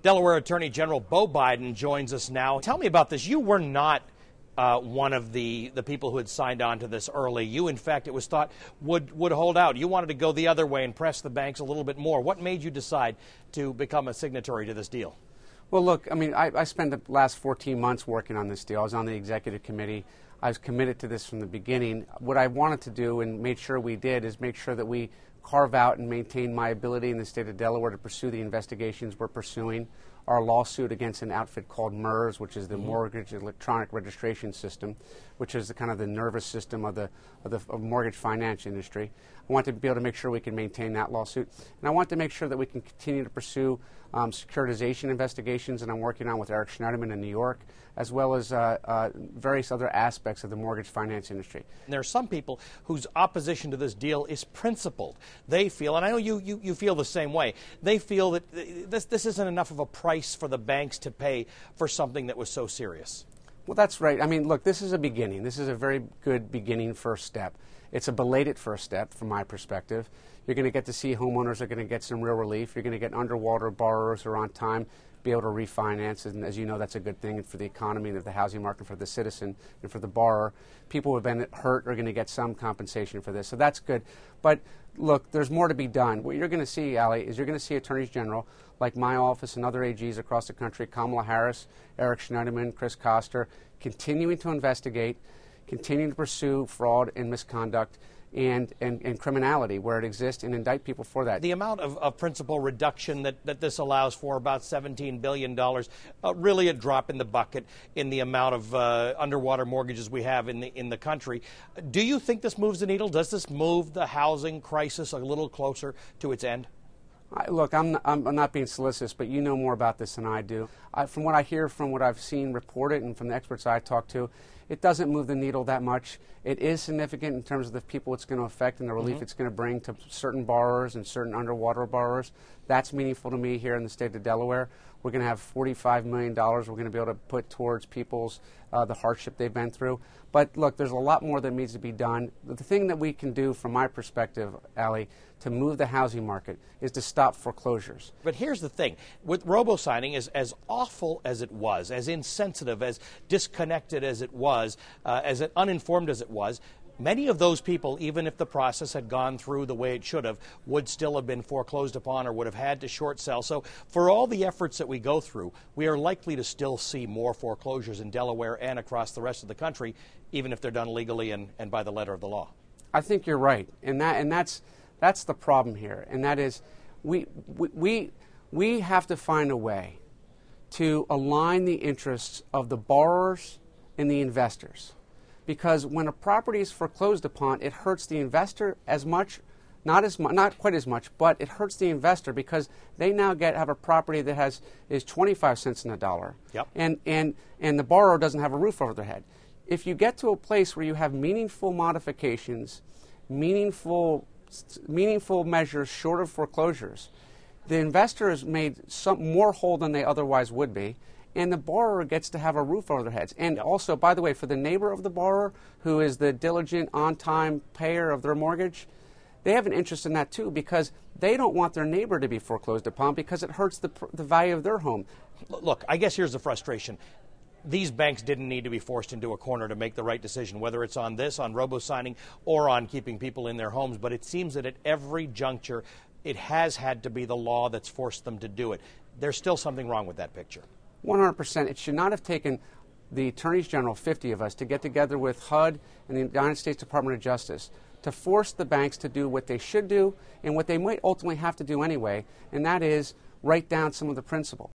Delaware Attorney General Beau Biden joins us now. Tell me about this. You were not one of the people who had signed on to this early. You, in fact, it was thought would hold out. You wanted to go the other way and press the banks a little bit more. What made you decide to become a signatory to this deal? Well, look, I mean, I spent the last 14 months working on this deal. I was on the executive committee. I was committed to this from the beginning. What I wanted to do and made sure we did is make sure that we carve out and maintain my ability in the state of Delaware to pursue the investigations we're pursuing. Our lawsuit against an outfit called MERS, which is the Mortgage Electronic Registration System, which is the kind of the nervous system of the mortgage finance industry. I want to be able to make sure we can maintain that lawsuit. And I want to make sure that we can continue to pursue securitization investigations, and I'm working on with Eric Schneiderman in New York, as well as various other aspects of the mortgage finance industry. There are some people whose opposition to this deal is principled. They feel, and I know you feel the same way, they feel that this isn't enough of a price for the banks to pay for something that was so serious. Well, that's right. I mean, look, this is a beginning. This is a very good beginning first step. It's a belated first step from my perspective. You're going to get to see homeowners are going to get some real relief. You're going to get underwater borrowers who are on time be able to refinance, and as you know, that's a good thing for the economy and the housing market, for the citizen and for the borrower. People who have been hurt are going to get some compensation for this, so that's good. But look, there's more to be done. What you're going to see, Ali, is you're going to see attorneys general like my office and other AGs across the country, Kamala Harris, Eric Schneiderman, Chris Koster, continuing to investigate, continuing to pursue fraud and misconduct and criminality where it exists and indict people for that. The amount of principal reduction that this allows for, about $17 billion, really a drop in the bucket in the amount of underwater mortgages we have in the country. Do you think this moves the needle? Does this move the housing crisis a little closer to its end? Look, I'm not being solicitous, but you know more about this than I do. From what I hear, from what I've seen reported, and from the experts I talk to, it doesn't move the needle that much. It is significant in terms of the people it's going to affect and the relief it's going to bring to certain borrowers and certain underwater borrowers. That's meaningful to me here in the state of Delaware. We're going to have $45 million we're going to be able to put towards people's the hardship they've been through. But look, there's a lot more that needs to be done. The thing that we can do, from my perspective, Ali, to move the housing market is to stop foreclosures. But here's the thing. With robo-signing, as awful as it was, as insensitive, as disconnected as it was, as uninformed as it was, many of those people, even if the process had gone through the way it should have, would still have been foreclosed upon or would have had to short sell. So for all the efforts that we go through, we are likely to still see more foreclosures in Delaware and across the rest of the country, even if they're done legally and by the letter of the law. I think you're right, and that's the problem here, and that is we have to find a way to align the interests of the borrowers and the investors. Because when a property is foreclosed upon, it hurts the investor as much, not quite as much, but it hurts the investor because they now have a property that is 25 cents in the dollar, and the borrower doesn't have a roof over their head. If you get to a place where you have meaningful modifications, meaningful measures short of foreclosures, the investor is made more whole than they otherwise would be, and the borrower gets to have a roof over their heads. And also, by the way, for the neighbor of the borrower, who is the diligent, on-time payer of their mortgage, they have an interest in that too, because they don't want their neighbor to be foreclosed upon because it hurts the value of their home. Look, I guess here's the frustration. These banks didn't need to be forced into a corner to make the right decision, whether it's on this, on robo-signing, or on keeping people in their homes. But it seems that at every juncture, it has had to be the law that's forced them to do it. There's still something wrong with that picture. 100%. It should not have taken the attorneys general, 50 of us, to get together with HUD and the United States Department of Justice to force the banks to do what they should do and what they might ultimately have to do anyway, and that is write down some of the principle.